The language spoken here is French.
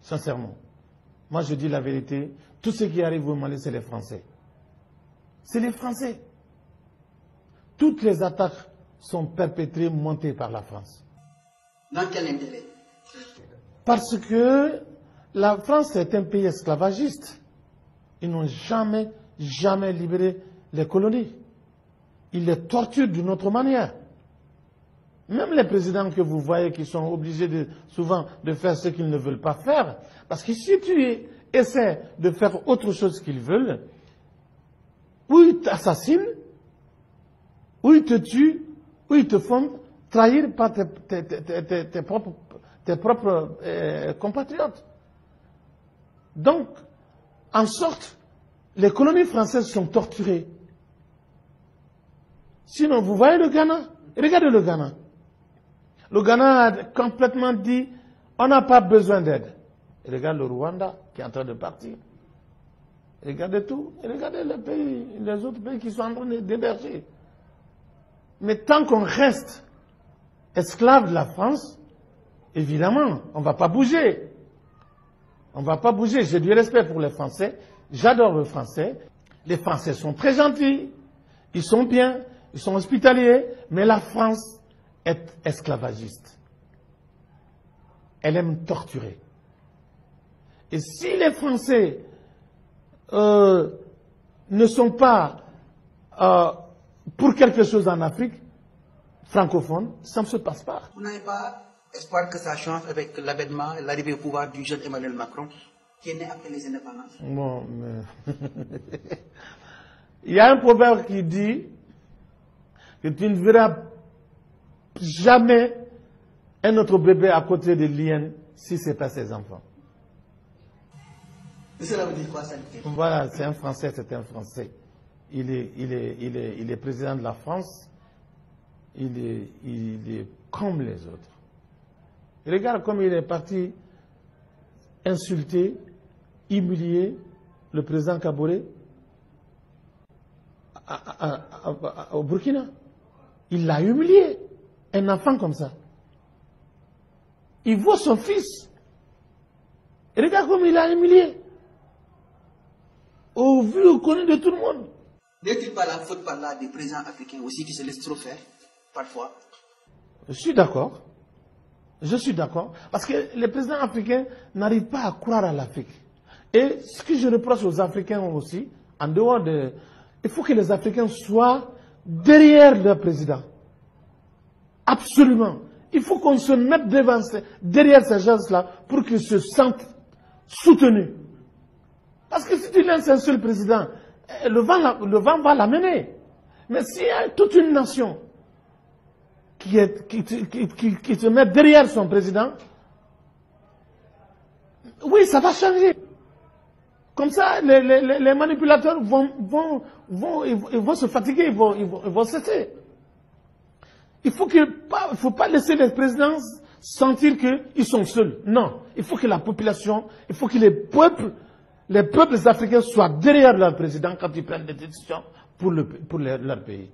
Sincèrement. Moi, je dis la vérité. Tout ce qui arrive au Mali, c'est les Français. C'est les Français. Toutes les attaques sont perpétrées, montées par la France. Dans quel intérêt? Parce que la France est un pays esclavagiste. Ils n'ont jamais libéré les colonies. Ils les torturent d'une autre manière. Même les présidents que vous voyez qui sont obligés souvent de faire ce qu'ils ne veulent pas faire, parce que si tu essaies de faire autre chose qu'ils veulent, ou ils t'assassinent, ou ils te tuent, ou ils te font trahir par tes propres compatriotes. Donc, en sorte, les colonies françaises sont torturées. Sinon, vous voyez le Ghana? Regardez le Ghana. Le Ghana a complètement dit, on n'a pas besoin d'aide. Regardez le Rwanda qui est en train de partir. Regardez tout. Regardez les autres pays qui sont en train d'héberger. Mais tant qu'on reste esclave de la France, évidemment, on ne va pas bouger. On ne va pas bouger. J'ai du respect pour les Français. J'adore les Français. Les Français sont très gentils. Ils sont bien. Ils sont hospitaliers. Mais la France est esclavagiste. Elle aime torturer. Et si les Français ne sont pas pour quelque chose en Afrique francophone, ça ne se passe pas. Vous n'avez pas espoir que ça change avec l'avènement et l'arrivée au pouvoir du jeune Emmanuel Macron, qui est né après les indépendances? Bon, mais il y a un proverbe qui dit que tu ne verras jamais un autre bébé à côté de l'hyène si ce n'est pas ses enfants. Et cela veut dire quoi, ça? Voilà, c'est un Français, c'est un Français. Il est président de la France. Il est comme les autres. Regarde comme il est parti insulter, humilier le président Kaboré au Burkina. Il l'a humilié. Un enfant comme ça. Il voit son fils. Et regarde comme il l'a humilié. Au vu, au connu de tout le monde. N'est-il pas la faute par là des présidents africains aussi qui se laissent trop faire, parfois? Je suis d'accord. Je suis d'accord. Parce que les présidents africains n'arrivent pas à croire à l'Afrique. Et ce que je reproche aux Africains aussi, en dehors de... Il faut que les Africains soient derrière leur président. Absolument. Il faut qu'on se mette derrière ces gens-là pour qu'ils se sentent soutenus. Parce que si tu lances un seul président, le vent va l'amener. Mais s'il y a toute une nation qui se met derrière son président, oui, ça va changer. Comme ça, les manipulateurs ils vont se fatiguer, ils vont cesser. Il ne faut pas laisser les présidents sentir qu'ils sont seuls. Non, il faut que la population, il faut que les peuples africains soient derrière leur président quand ils prennent des décisions pour leur pays.